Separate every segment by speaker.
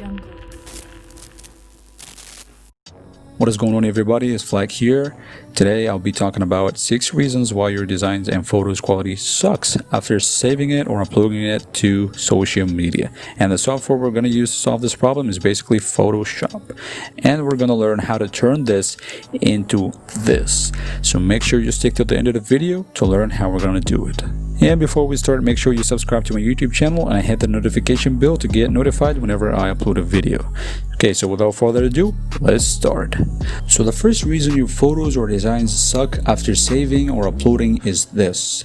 Speaker 1: jungle.
Speaker 2: What is going on, everybody? It's Flag here. Today I'll be talking about 6 reasons why your designs and photos quality sucks after saving it or uploading it to social media. And the software we're going to use to solve this problem is basically Photoshop. And we're going to learn how to turn this into this. So make sure you stick to the end of the video to learn how we're going to do it. And before we start, make sure you subscribe to my YouTube channel and hit the notification bell to get notified whenever I upload a video. Okay, so without further ado, let's start. So the first reason your photos or designs suck after saving or uploading is this.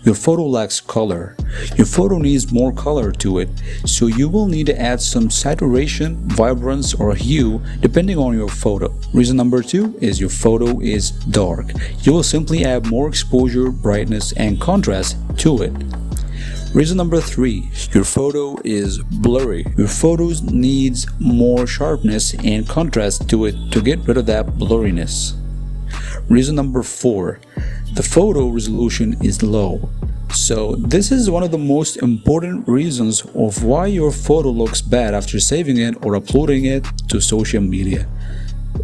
Speaker 2: Your photo lacks color. Your photo needs more color to it, so you will need to add some saturation, vibrance, or hue depending on your photo. Reason number 2 is your photo is dark. You will simply add more exposure, brightness, and contrast to it. Reason number 3, your photo is blurry. Your photos needs more sharpness and contrast to it to get rid of that blurriness. Reason number 4, the photo resolution is low. So this is one of the most important reasons of why your photo looks bad after saving it or uploading it to social media.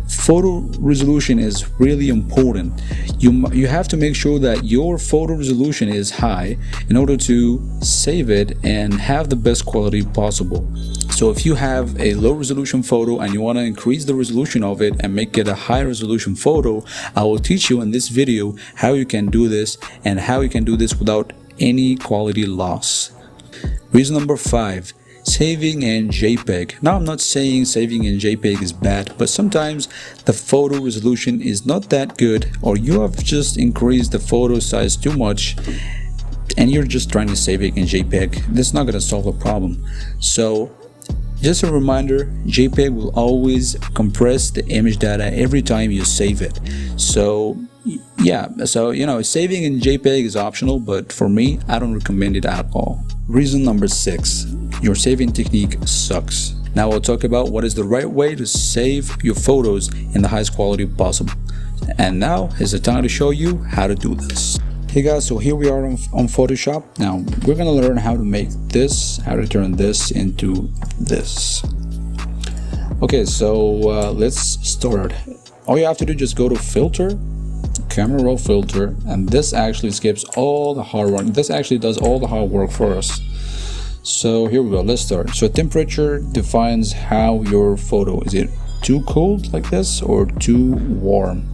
Speaker 2: Photo resolution is really important. You have to make sure that your photo resolution is high in order to save it and have the best quality possible. So if you have a low resolution photo and you want to increase the resolution of it and make it a high resolution photo, I will teach you in this video how you can do this and how you can do this without any quality loss. Reason number 5, saving in JPEG. Now I'm not saying saving in JPEG is bad, but sometimes the photo resolution is not that good, or you have just increased the photo size too much and you're just trying to save it in JPEG. That's not going to solve the problem. So just a reminder, JPEG will always compress the image data every time you save it. So yeah, so saving in JPEG is optional, but for me, I don't recommend it at all. Reason number 6, your saving technique sucks. Now we'll talk about what is the right way to save your photos in the highest quality possible. And now is the time to show you how to do this. Hey guys, so here we are on Photoshop. Now we're gonna learn how to make this, how to turn this into this. Okay, so let's start. All you have to do is just go to filter, camera raw filter, and this actually skips all the hard work. This actually does all the hard work for us. So here we go, let's start. So temperature defines how your photo, is it too cold like this or too warm?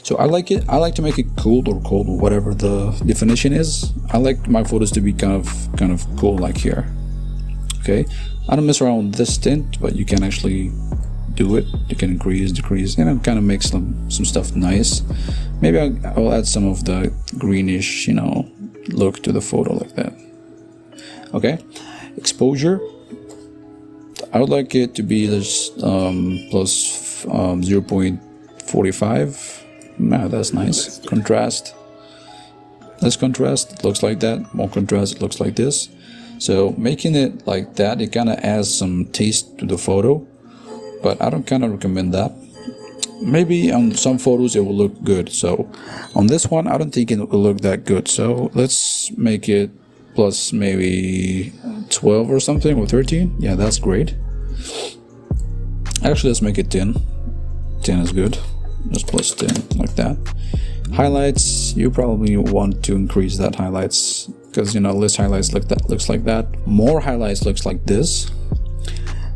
Speaker 2: So I like to make it cool or cold, whatever the definition is. I like my photos to be kind of cool like here. Okay, I don't mess around with this tint, but you can actually do it. You can increase, decrease, and kind of make some stuff nice. Maybe I'll add some of the greenish, look to the photo like that. Okay, exposure, I would like it to be just plus 0.45. Nah, that's nice. Contrast, less contrast, it looks like that. More contrast, it looks like this. So making it like that, it kind of adds some taste to the photo, but I don't kind of recommend that. Maybe on some photos it will look good. So on this one, I don't think it will look that good. So let's make it plus maybe 12 or something, or 13. Yeah, that's great. Actually, let's make it 10. 10 is good. Just plus 10 like that. Highlights, you probably want to increase that highlights, because less highlights looks like that. More highlights looks like this.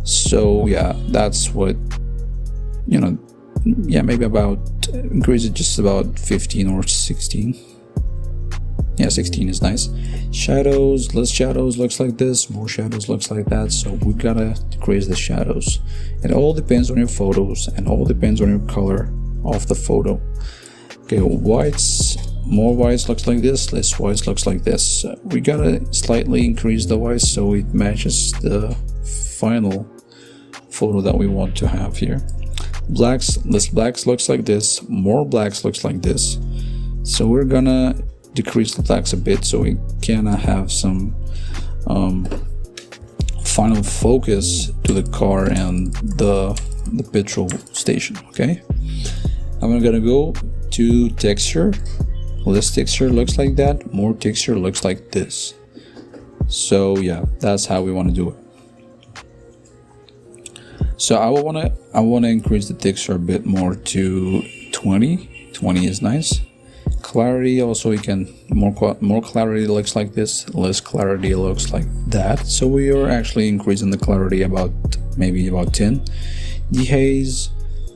Speaker 2: So yeah, that's what maybe about increase it just about 15 or 16. Yeah, 16 is nice. Shadows, less shadows looks like this, more shadows looks like that. So we gotta decrease the shadows. It all depends on your photos and all depends on your color of the photo. Okay, whites, more whites looks like this, less whites looks like this. We gotta slightly increase the whites so it matches the final photo that we want to have here. Blacks, less blacks looks like this, more blacks looks like this. So we're gonna decrease the blacks a bit so we can have some final focus to the car and the petrol station. Okay, I'm gonna go to texture. Less texture looks like that, more texture looks like this. So yeah, that's how we want to do it. So I wanna increase the texture a bit more to 20. 20 is nice. Clarity also, you can more clarity looks like this, less clarity looks like that. So we are actually increasing the clarity maybe about 10. Dehaze,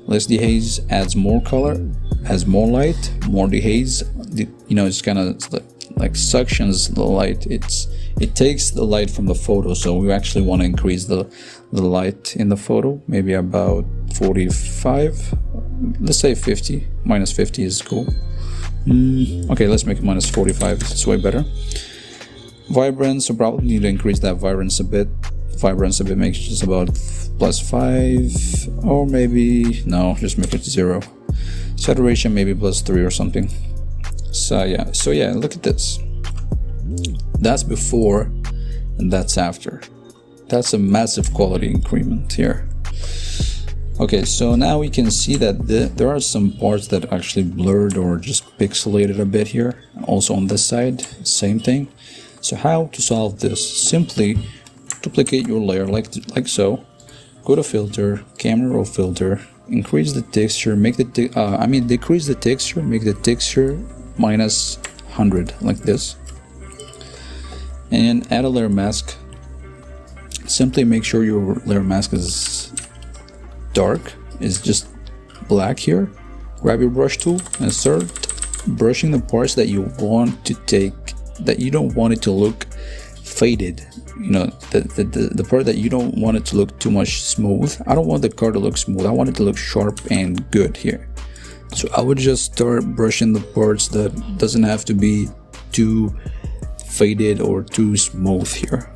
Speaker 2: less dehaze adds more color, adds more light. More dehaze, it's kind of like suctions the light. It takes the light from the photo, so we actually want to increase the light in the photo, maybe about 45. Let's say 50. Minus 50 is cool. Okay, let's make it minus 45. It's way better. Vibrance, so probably need to increase that vibrance a bit. Makes just about +5, or maybe no, just make it 0. Saturation maybe +3 or something. So yeah, look at this. That's before and that's after. That's a massive quality increment here. Okay, so now we can see that there are some parts that actually blurred or just pixelated a bit here. Also on this side, same thing. So how to solve this? Simply duplicate your layer like so. Go to filter, camera raw filter, increase the texture, decrease the texture, make the texture minus 100 like this, and add a layer mask. Simply make sure your layer mask is dark, is just black here. Grab your brush tool and start brushing the parts that you want to take, that you don't want it to look faded. The part that you don't want it to look too much smooth. I don't want the car to look smooth, I want it to look sharp and good here. So I would just start brushing the parts that doesn't have to be too faded or too smooth here.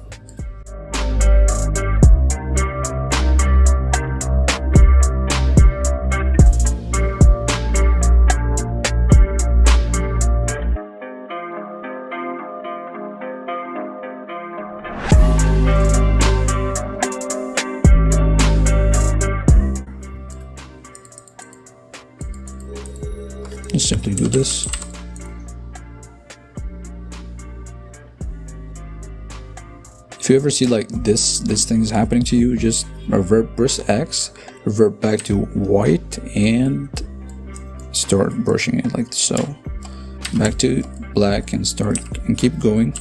Speaker 2: Just simply do this. If you ever see like this thing is happening to you, just press X, revert back to white, and start brushing it like so. Back to black and keep going.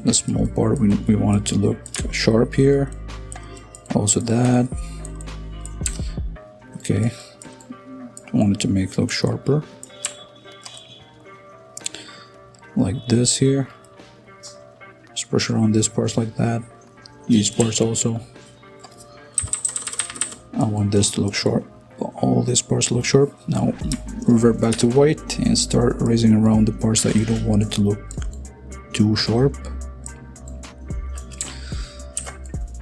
Speaker 2: The small part we want it to look sharp here. Also that. Okay. Want it to make it look sharper. Like this here. Just brush around this parts like that. These parts also. I want this to look sharp. All these parts look sharp. Now revert back to white and start erasing around the parts that you don't want it to look too sharp.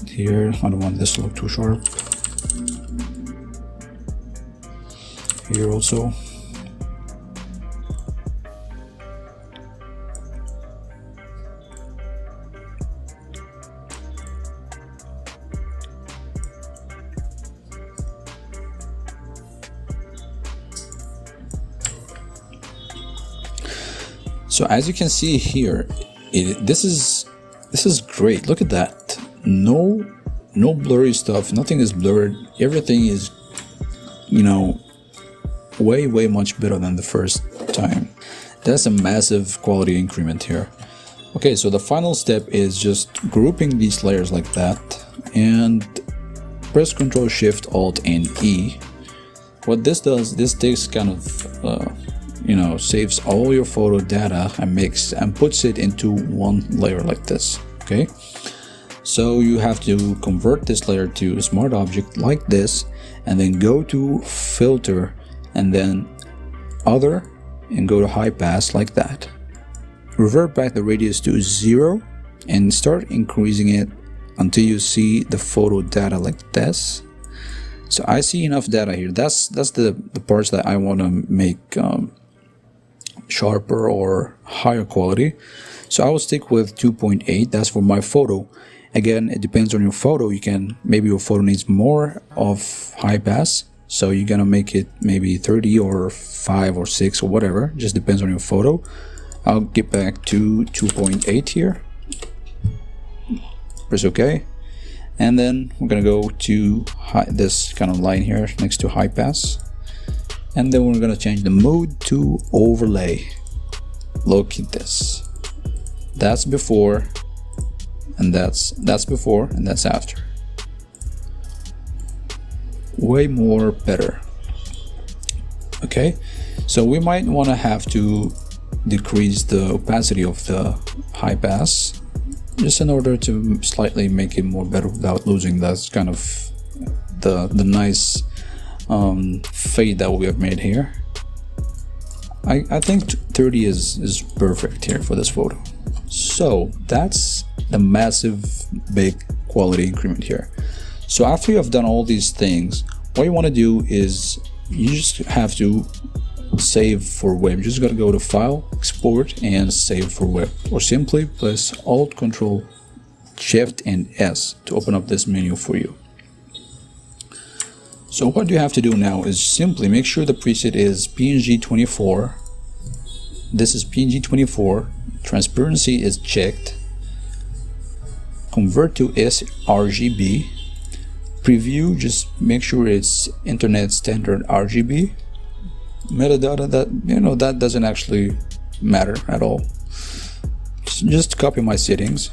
Speaker 2: Here, I don't want this to look too sharp. Here also. So as you can see here, this is great. Look at that. No blurry stuff. Nothing is blurred. Everything is, way much better than the first time. That's a massive quality increment here. Okay, so the final step is just grouping these layers like that, and press Ctrl Shift Alt and E. What this does, this takes kind of saves all your photo data and puts it into one layer like this. Okay, so you have to convert this layer to a smart object like this, and then go to filter and then other and go to high pass like that. Revert back the radius to 0 and start increasing it until you see the photo data like this. So I see enough data here. That's the parts that I want to make sharper or higher quality. So I will stick with 2.8. That's for my photo. Again, it depends on your photo. Maybe your photo needs more of high pass, so you're gonna make it maybe 30 or 5 or 6 or whatever. Just depends on your photo. I'll get back to 2.8 here. Press OK, And then we're gonna go to this kind of line here next to high pass, and then we're gonna change the mode to overlay. Look at this. That's before, and that's before, and that's after. Way more better. Okay, so we might want to have to decrease the opacity of the high pass just in order to slightly make it more better without losing that kind of the nice fade that we have made here. I think 30 is perfect here for this photo. So that's the massive big quality increment here. So after you have done all these things, what you want to do is you just have to save for web. You just got to go to File, Export, and Save for web, or simply press Alt, Control, Shift, and S to open up this menu for you. So what you have to do now is simply make sure the preset is PNG24. This is PNG24. Transparency is checked. Convert to sRGB. Preview, just make sure it's Internet Standard RGB. Metadata, that doesn't actually matter at all. Just copy my settings,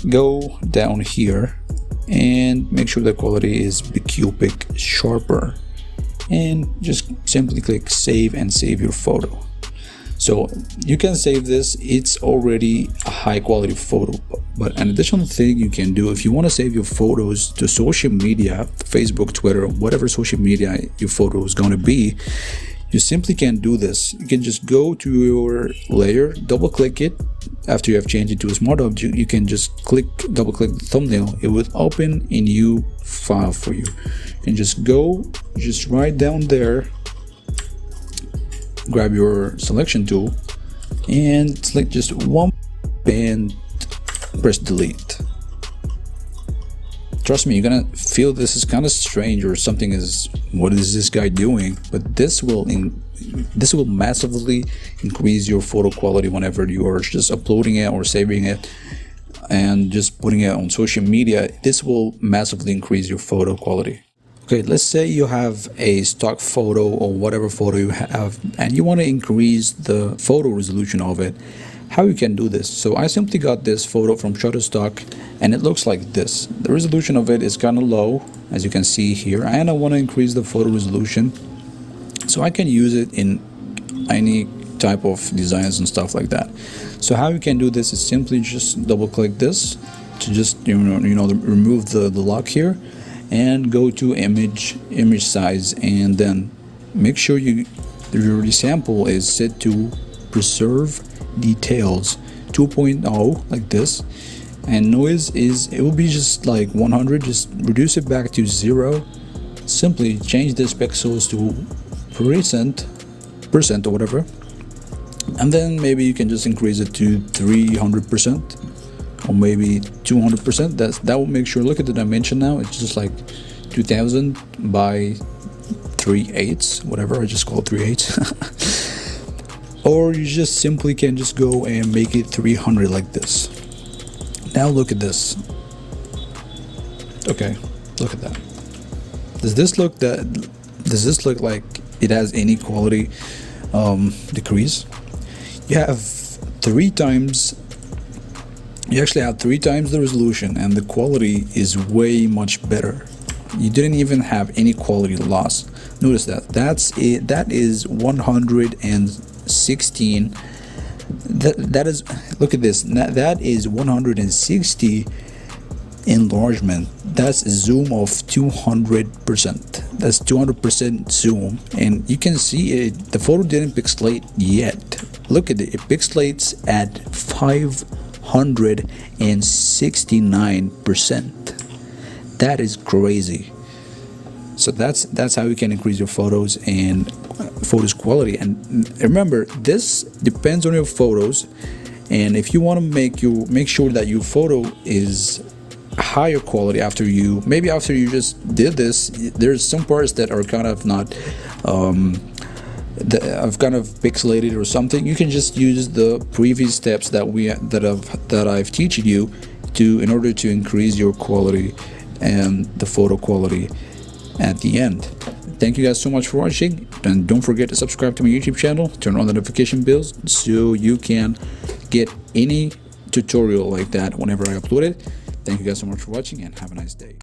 Speaker 2: go down here and make sure the quality is bicubic sharper, and just simply click save and save your photo. So you can save this. It's already a high quality photo, but an additional thing you can do if you want to save your photos to social media, Facebook, Twitter, whatever social media your photo is going to be, you simply can't do this. You can just go to your layer, double click it. After you have changed it to a smart object, you can just double click the thumbnail. It will open a new file for you. You can just go, just right down there, grab your selection tool and select just one and press delete. Trust me, you're gonna feel this is kind of strange or something is, what is this guy doing? But this will massively increase your photo quality whenever you are just uploading it or saving it and just putting it on social media. This will massively increase your photo quality. Okay, let's say you have a stock photo or whatever photo you have and you want to increase the photo resolution of it. How you can do this? So I simply got this photo from Shutterstock and it looks like this. The resolution of it is kind of low, as you can see here, and I want to increase the photo resolution so I can use it in any type of designs and stuff like that. So how you can do this is simply just double click this to just remove the lock here, and go to image size, and then make sure your resample is set to preserve details 2.0 like this, and noise it will be just like 100. Just reduce it back to 0. Simply change this pixels to percent or whatever, and then maybe you can just increase it to 300% or maybe 200%. That will make sure, look at the dimension now, it's just like 2000 by 3/8, whatever, I just call it 3/8. Or you just simply can just go and make it 300 like this. Now look at this. Okay, look at that. Does this look like it has any quality decrease? You have 3 times. You actually have 3 times the resolution, and the quality is way much better. You didn't even have any quality loss. Notice that. That's it. That is 116. That is, look at this. That is 160 enlargement. That's a zoom of 200%. That's 200% zoom, and you can see it. The photo didn't pixelate yet. Look at it. It pixelates at 569%. That is crazy. So that's how you can increase your photos and photos quality. And remember, this depends on your photos, and if you want to make sure that your photo is higher quality after you just did this, there's some parts that are kind of not I've kind of pixelated or something. You can just use the previous steps that I've teach you in order to increase your quality and the photo quality at the end. Thank you guys so much for watching, and don't forget to subscribe to my YouTube channel, turn on the notification bells so you can get any tutorial like that whenever I upload it. Thank you guys so much for watching, and have a nice day.